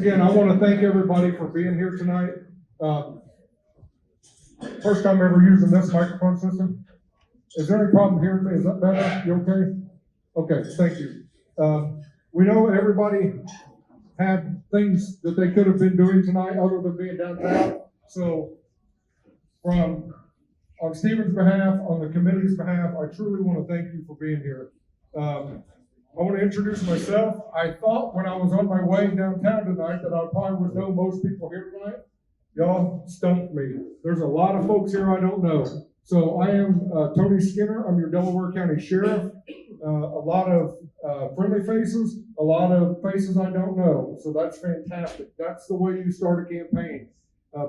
Again, I want to thank everybody for being here tonight. First time ever using this microphone system. Is there any problem hearing me? Is that better? You okay? Okay, thank you. We know everybody had things that they could have been doing tonight other than being downtown. So on Stephen's behalf, on the committee's behalf, I truly want to thank you for being here. I want to introduce myself. I thought when I was on my way downtown tonight that I probably would know most people here tonight. Y'all stumped me. There's a lot of folks here I don't know. So I am Tony Skinner. I'm your Delaware County Sheriff. A lot of friendly faces, a lot of faces I don't know. So that's fantastic. That's the way you start a campaign,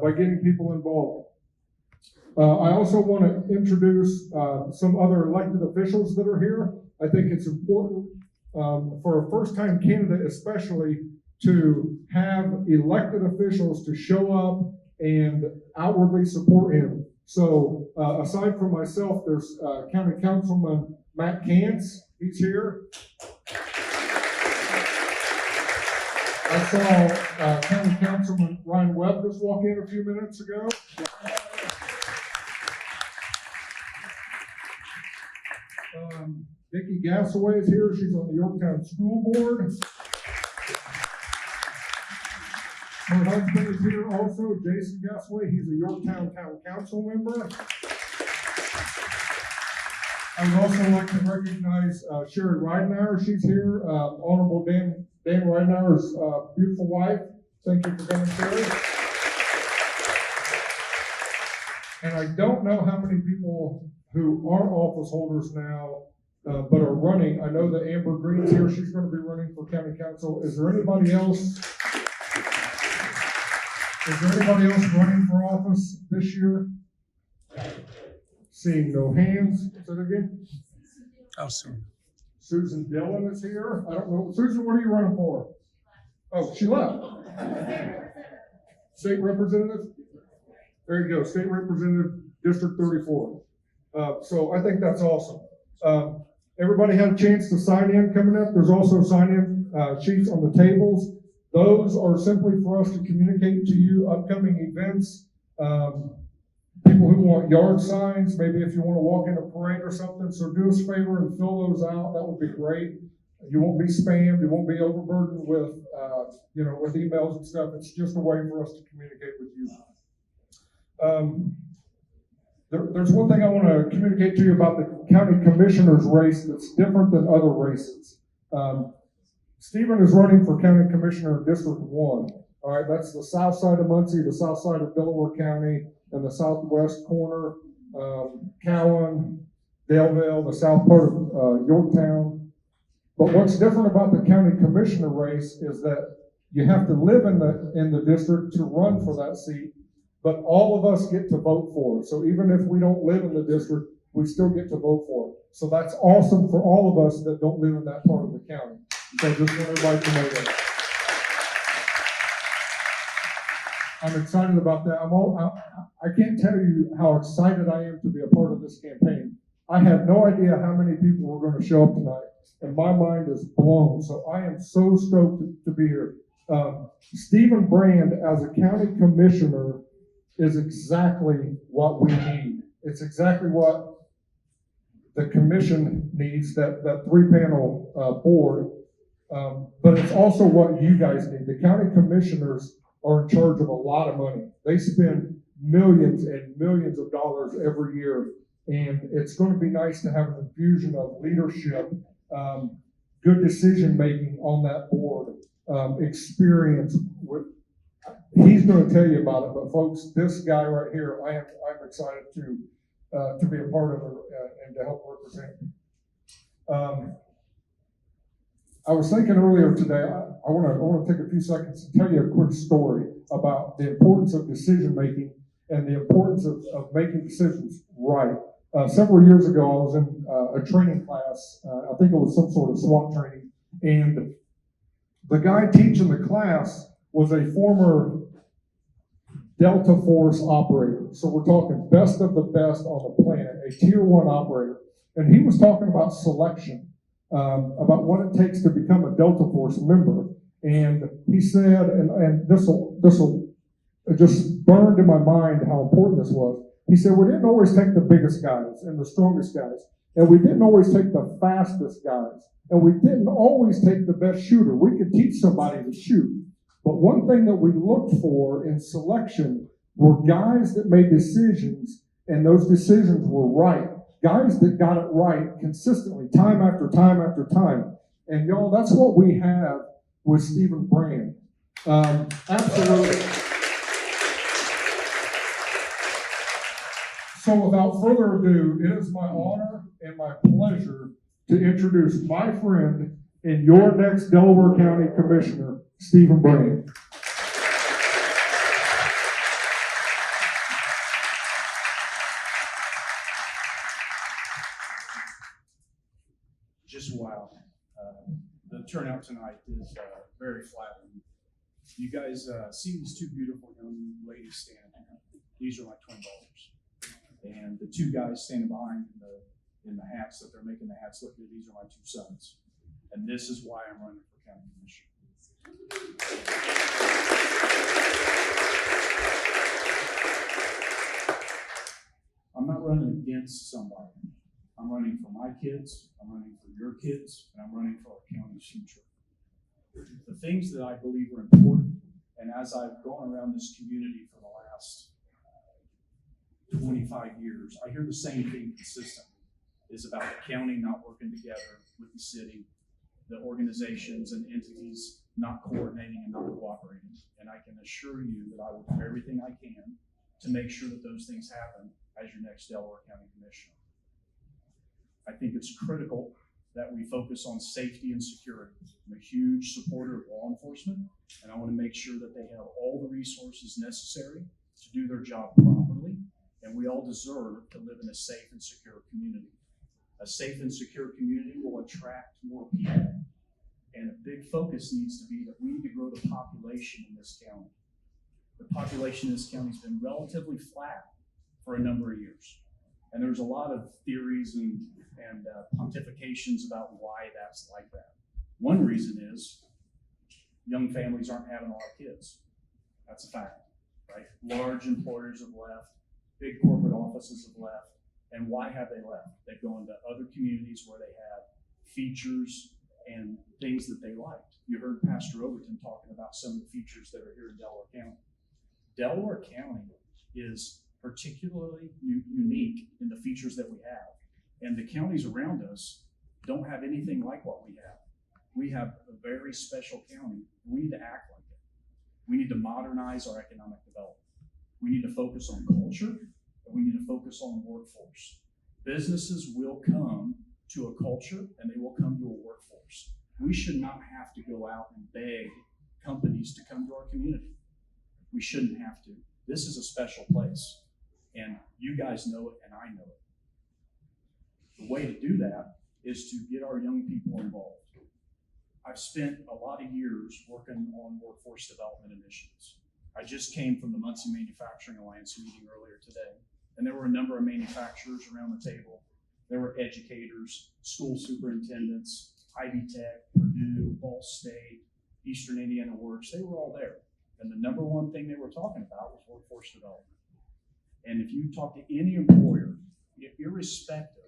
by getting people involved. I also want to introduce some other elected officials that are here. I think it's important for a first-time candidate especially to have elected officials to show up and outwardly support him. So aside from myself, there's County Councilman Matt Kantz. He's here. I saw County Councilman Ryan Webb just walk in a few minutes ago. Vicki Gassaway is here. She's on the Yorktown School Board. Her husband is here also, Jason Gassaway. He's a Yorktown Town Council member. I would also like to recognize Sherry Ridenauer. She's here. Honorable Dan Ridenauer's beautiful wife. Thank you for coming, Sherry. And I don't know how many people who are office holders now but are running. I know that Amber Green's here. She's going to be running for county council. Is there anybody else running for office this year? Seeing no hands. Say that again. Oh, soon. Susan Dillon is here. I don't know. Susan, what are you running for? Oh, she left. State representative? There you go. State representative, District 34. So I think that's awesome. Everybody had a chance to sign in coming up. There's also sign-in sheets on the tables. Those are simply for us to communicate to you upcoming events. People who want yard signs, maybe if you want to walk in a parade or something. So do us a favor and fill those out. That would be great. You won't be spammed. You won't be overburdened with, with emails and stuff. It's just a way for us to communicate with you. There's one thing I want to communicate to you about the county commissioner's race that's different than other races. Stephen is running for county commissioner in District 1. All right, that's the south side of Muncie, the south side of Delaware County, and the southwest corner, Cowan, Daleville, the south part of Yorktown. But what's different about the county commissioner race is that you have to live in the district to run for that seat. But all of us get to vote for it. So even if we don't live in the district, we still get to vote for it. So that's awesome for all of us that don't live in that part of the county. So just want everybody to know that. I'm excited about that. I can't tell you how excited I am to be a part of this campaign. I had no idea how many people were going to show up tonight, and my mind is blown. So I am so stoked to be here. Stephen Brand, as a county commissioner, is exactly what we need. It's exactly what the commission needs, that three-panel board, but it's also what you guys need. The county commissioners are in charge of a lot of money. They spend millions and millions of dollars every year, and it's going to be nice to have an infusion of leadership, good decision-making on that board, experience with. He's going to tell you about it, but folks, this guy right here, I'm excited to be a part of it and to help represent. I was thinking earlier today, I want to take a few seconds to tell you a quick story about the importance of decision making and the importance of making decisions right. Several years ago, I was in a training class. I think it was some sort of SWAT training, and the guy teaching the class was a former Delta Force operator. So we're talking best of the best on the planet, a tier 1 operator. And he was talking about selection, about what it takes to become a Delta Force member. And he said, and this'll it just burned in my mind how important this was. He said, we didn't always take the biggest guys and the strongest guys, and we didn't always take the fastest guys, and we didn't always take the best shooter. We could teach somebody to shoot. But one thing that we looked for in selection were guys that made decisions, and those decisions were right. Guys that got it right consistently, time after time after time. And y'all, that's what we have with Stephen Brand. Absolutely. So without further ado, it is my honor and my pleasure to introduce my friend and your next Delaware County Commissioner, Stephen Brand. Just wow. The turnout tonight is very flattering. You guys see these two beautiful young ladies standing here. These are my twin daughters. And the two guys standing behind in the hats that they're making the hats look good, these are my two sons. And this is why I'm running for county commissioner. I'm not running against somebody. I'm running for my kids, I'm running for your kids, and I'm running for our county's future. The things that I believe are important, and as I've gone around this community for the last 25 years, I hear the same thing consistently, is about the county not working together with the city, the organizations and entities not coordinating and not cooperating. And I can assure you that I will do everything I can to make sure that those things happen as your next Delaware County Commissioner. I think it's critical that we focus on safety and security. I'm a huge supporter of law enforcement, and I want to make sure that they have all the resources necessary to do their job properly, and we all deserve to live in a safe and secure community. A safe and secure community will attract more people, and a big focus needs to be that we need to grow the population in this county. The population in this county has been relatively flat for a number of years, and there's a lot of theories and pontifications about why that's like that. One reason is young families aren't having a lot of kids. That's a fact, right? Large employers have left, big corporate offices have left, and why have they left? They've gone to other communities where they have features and things that they liked. You heard Pastor Overton talking about some of the features that are here in Delaware County. Delaware County is particularly unique in the features that we have. And the counties around us don't have anything like what we have. We have a very special county. We need to act like it. We need to modernize our economic development. We need to focus on culture, and we need to focus on workforce. Businesses will come to a culture, and they will come to a workforce. We should not have to go out and beg companies to come to our community. We shouldn't have to. This is a special place, and you guys know it, and I know it. The way to do that is to get our young people involved. I've spent a lot of years working on workforce development initiatives. I just came from the Muncie Manufacturing Alliance meeting earlier today, and there were a number of manufacturers around the table. There were educators, school superintendents, Ivy Tech, Purdue, Ball State, Eastern Indiana Works. They were all there. And the number one thing they were talking about was workforce development. And if you talk to any employer, irrespective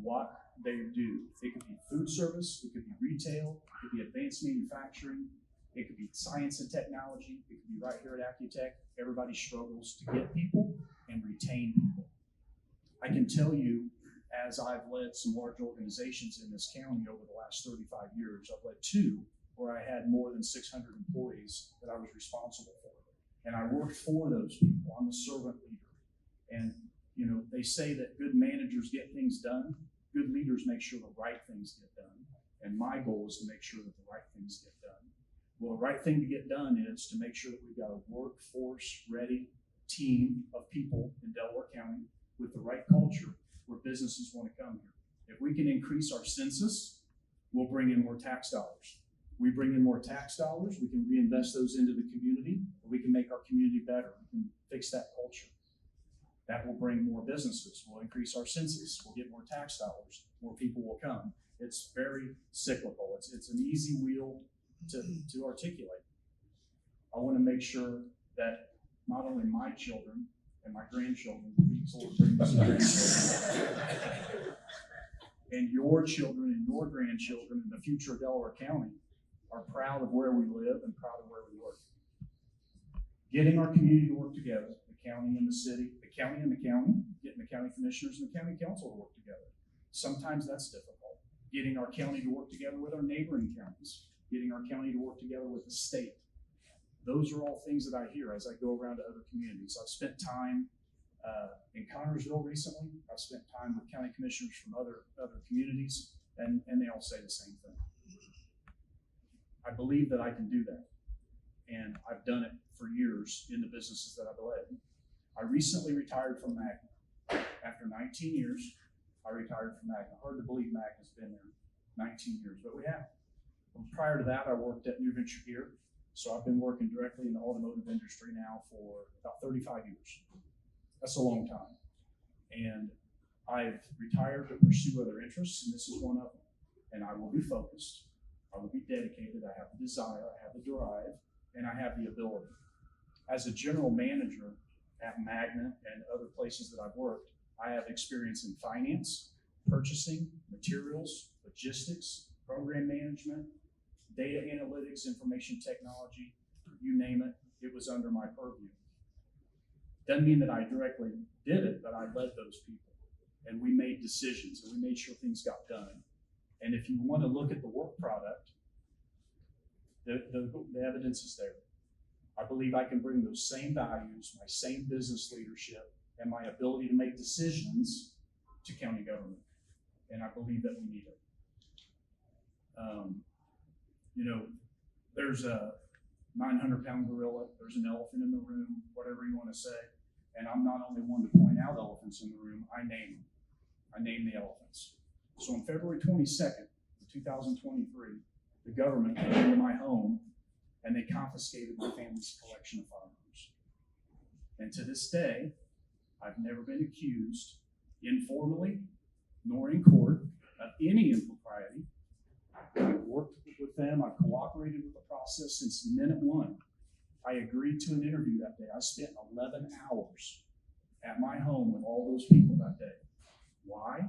what they do, it could be food service, it could be retail, it could be advanced manufacturing, it could be science and technology, it could be right here at Accutech. Everybody struggles to get people and retain people. I can tell you, as I've led some large organizations in this county over the last 35 years, I've led two where I had more than 600 employees that I was responsible for. And I worked for those people. I'm a servant leader. And you know, they say that good managers get things done. Good leaders make sure the right things get done. And my goal is to make sure that the right things get done. Well, the right thing to get done is to make sure that we've got a workforce-ready team of people in Delaware County with the right culture where businesses want to come here. If we can increase our census, we'll bring in more tax dollars. We bring in more tax dollars, we can reinvest those into the community, and we can make our community better. We can fix that culture. That will bring more businesses. We'll increase our census. We'll get more tax dollars. More people will come. It's very cyclical. It's an easy wheel to articulate. I want to make sure that not only my children and my grandchildren, please Lord, bring me some grandchildren, and your children and your grandchildren in the future of Delaware County are proud of where we live and proud of where we work. Getting our community to work together, the county and the city, the county and the county, getting the county commissioners and the county council to work together. Sometimes that's difficult. Getting our county to work together with our neighboring counties, getting our county to work together with the state. Those are all things that I hear as I go around to other communities. I've spent time in Connersville recently. I've spent time with county commissioners from other communities, and they all say the same thing. I believe that I can do that, and I've done it for years in the businesses that I've led. I recently retired from Magna. After 19 years, I retired from Magna. Hard to believe Magna's been there 19 years, but we have. Prior to that, I worked at New Venture Gear. So I've been working directly in the automotive industry now for about 35 years. That's a long time. And I've retired to pursue other interests, and this is one of them. And I will be focused. I will be dedicated. I have the desire, I have the drive, and I have the ability. As a general manager at Magna and other places that I've worked, I have experience in finance, purchasing, materials, logistics, program management, data analytics, information technology, you name it, it was under my purview. Doesn't mean that I directly did it, but I led those people. And we made decisions, and we made sure things got done. And if you want to look at the work product, the evidence is there. I believe I can bring those same values, my same business leadership, and my ability to make decisions to county government. And I believe that we need it. There's a 900-pound gorilla, there's an elephant in the room, whatever you want to say. And I'm not only one to point out elephants in the room, I name them. I name the elephants. So on February 22nd, 2023, the government came into my home and they confiscated my family's collection of firearms. And to this day, I've never been accused informally nor in court of any impropriety. I've worked with them. I've cooperated with the process since minute one. I agreed to an interview that day. I spent 11 hours at my home with all those people that day. Why?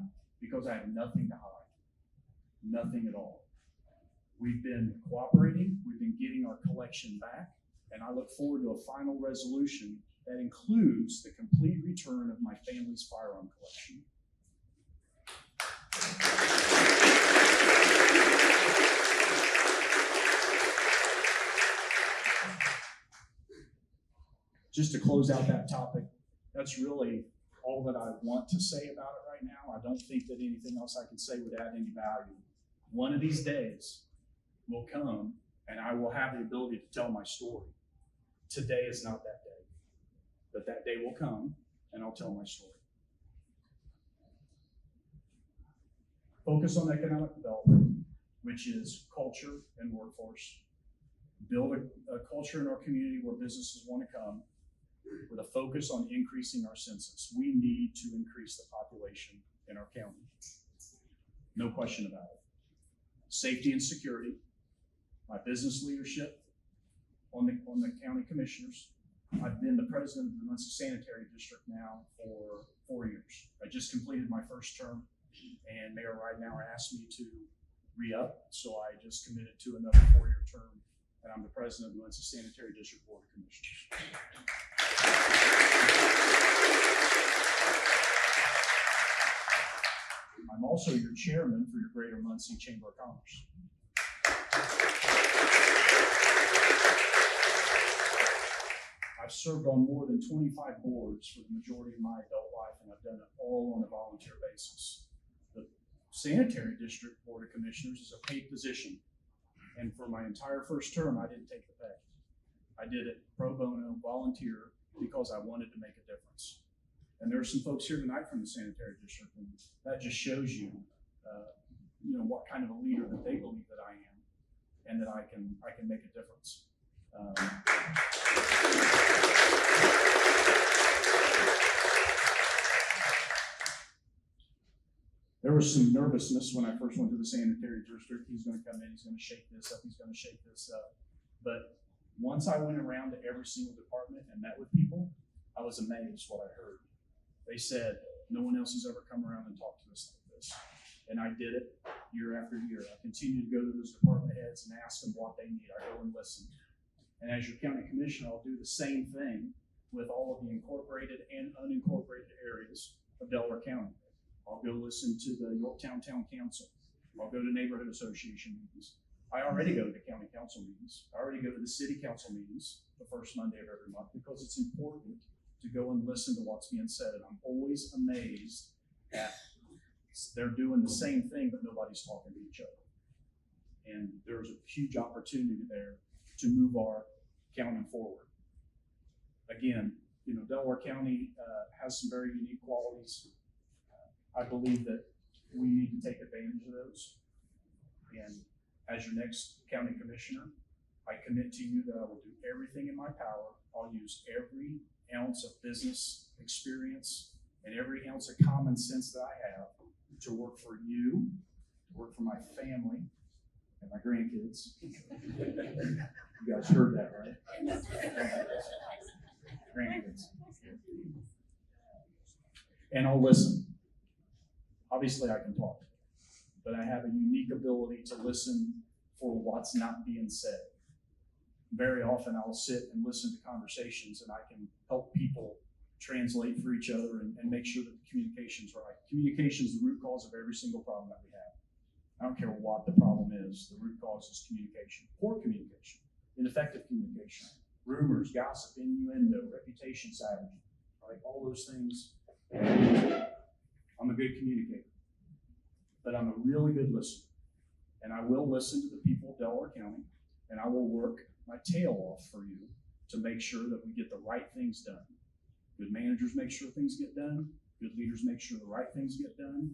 Because I had nothing to hide. Nothing at all. We've been cooperating. We've been getting our collection back. And I look forward to a final resolution that includes the complete return of my family's firearm collection. Just to close out that topic, that's really all that I want to say about it right now. I don't think that anything else I can say would add any value. One of these days will come and I will have the ability to tell my story. Today is not that day, but that day will come and I'll tell my story. Focus on economic development, which is culture and workforce. Build a culture in our community where businesses want to come, with a focus on increasing our census. We need to increase the population in our county. No question about it. Safety and security, my business leadership on the county commissioners. I've been the president of the Muncie Sanitary District now for 4 years. I just completed my first term, and Mayor Ridenhour asked me to re-up, so I just committed to another 4-year term, and I'm the president of the Muncie Sanitary District Board of Commissioners. I'm also your chairman for your Greater Muncie Chamber of Commerce. I've served on more than 25 boards for the majority of my adult life, and I've done it all on a volunteer basis. The Sanitary District Board of Commissioners is a paid position, and for my entire first term, I didn't take the pay. I did it pro bono, volunteer, because I wanted to make a difference. And there are some folks here tonight from the Sanitary District, and that just shows you, what kind of a leader that they believe that I am, and that I can make a difference. There were was some nervousness when I first went to the sanitary district. He's going to come in, he's going to shake this up, he's going to shake this up. But once I went around to every single department and met with people, I was amazed what I heard. They said, no one else has ever come around and talked to us like this. And I did it year after year. I continue to go to those department heads and ask them what they need. I go and listen. And as your county commissioner, I'll do the same thing with all of the incorporated and unincorporated areas of Delaware County. I'll go listen to the Yorktown Town Council. I'll go to neighborhood association meetings. I already go to the county council meetings. I already go to the city council meetings the first Monday of every month because it's important to go and listen to what's being said. And I'm always amazed at they're doing the same thing, but nobody's talking to each other. And there's a huge opportunity there to move our county forward. Again, Delaware County has some very unique qualities. I believe that we need to take advantage of those. And as your next county commissioner, I commit to you that I will do everything in my power. I'll use every ounce of business experience and every ounce of common sense that I have to work for you, to work for my family and my grandkids. You guys heard that, right? Grandkids. And I'll listen. Obviously, I can talk, but I have a unique ability to listen for what's not being said. Very often, I'll sit and listen to conversations, and I can help people translate for each other and make sure that the communication's right. Communication is the root cause of every single problem that we have. I don't care what the problem is, the root cause is communication. Poor communication, ineffective communication, rumors, gossip, innuendo, reputation savaging, right? All those things. I'm a good communicator, but I'm a really good listener. And I will listen to the people of Delaware County, and I will work my tail off for you to make sure that we get the right things done. Good managers make sure things get done. Good leaders make sure the right things get done.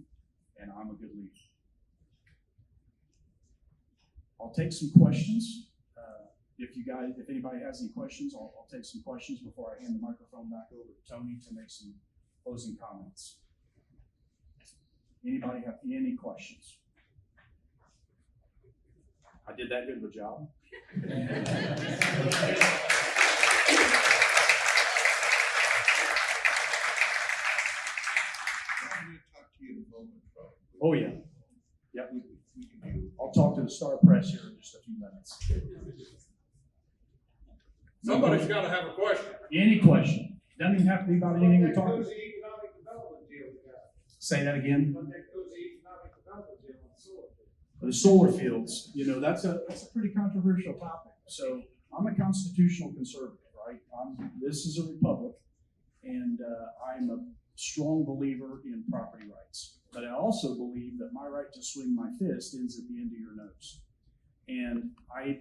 And I'm a good leader. I'll take some questions. If anybody has any questions, I'll take some questions before I hand the microphone back over to Tony to make some closing comments. Anybody have any questions? I did that good of a job. Oh yeah. Yep. I'll talk to the Star Press here in just a few minutes. Somebody's got to have a question. Any question? Doesn't even have to be about anything we talk about. Economic development deal we got. Say that again. But that goes the economic development deal on solar. The solar fields, that's a pretty controversial topic. So I'm a constitutional conservative, right? This is a republic, and I'm a strong believer in property rights. But I also believe that my right to swing my fist ends at the end of your nose. And I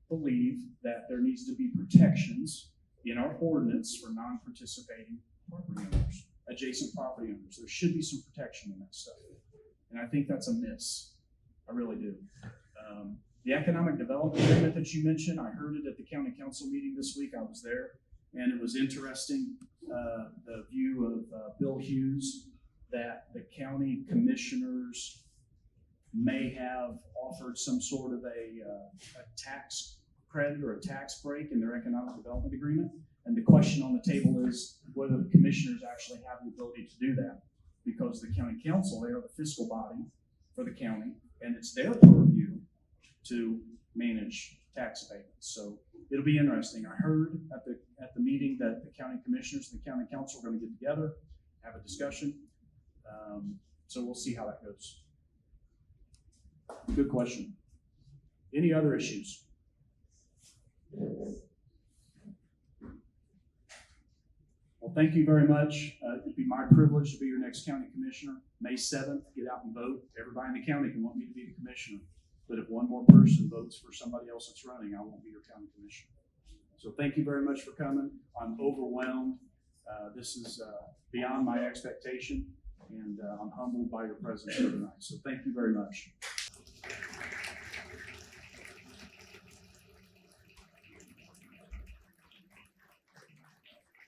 believe that there needs to be protections in our ordinance for non-participating property owners, adjacent property owners. There should be some protection in that stuff. And I think that's a miss. I really do. The economic development agreement that you mentioned, I heard it at the county council meeting this week. I was there, and it was interesting, the view of Bill Hughes, that the county commissioners may have offered some sort of a tax credit or a tax break in their economic development agreement. And the question on the table is whether the commissioners actually have the ability to do that, because the county council, they are the fiscal body for the county, and it's their purview to manage tax abatements. So it'll be interesting. I heard at the meeting that the county commissioners and the county council are going to get together, have a discussion. So we'll see how that goes. Good question. Any other issues? Well, thank you very much. It'd be my privilege to be your next county commissioner. May 7th, get out and vote. Everybody in the county can want me to be the commissioner. But if one more person votes for somebody else that's running, I won't be your county commissioner. So thank you very much for coming. I'm overwhelmed. This is beyond my expectation, and I'm humbled by your presence here tonight. So thank you very much.